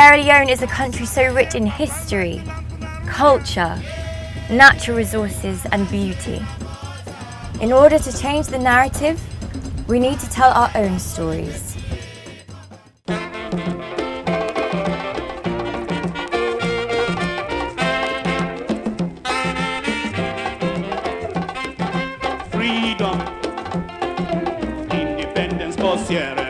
Sierra Leone is a country so rich in history, culture, natural resources and beauty. In order to change the narrative, we need to tell our own stories. Freedom, independence for Sierra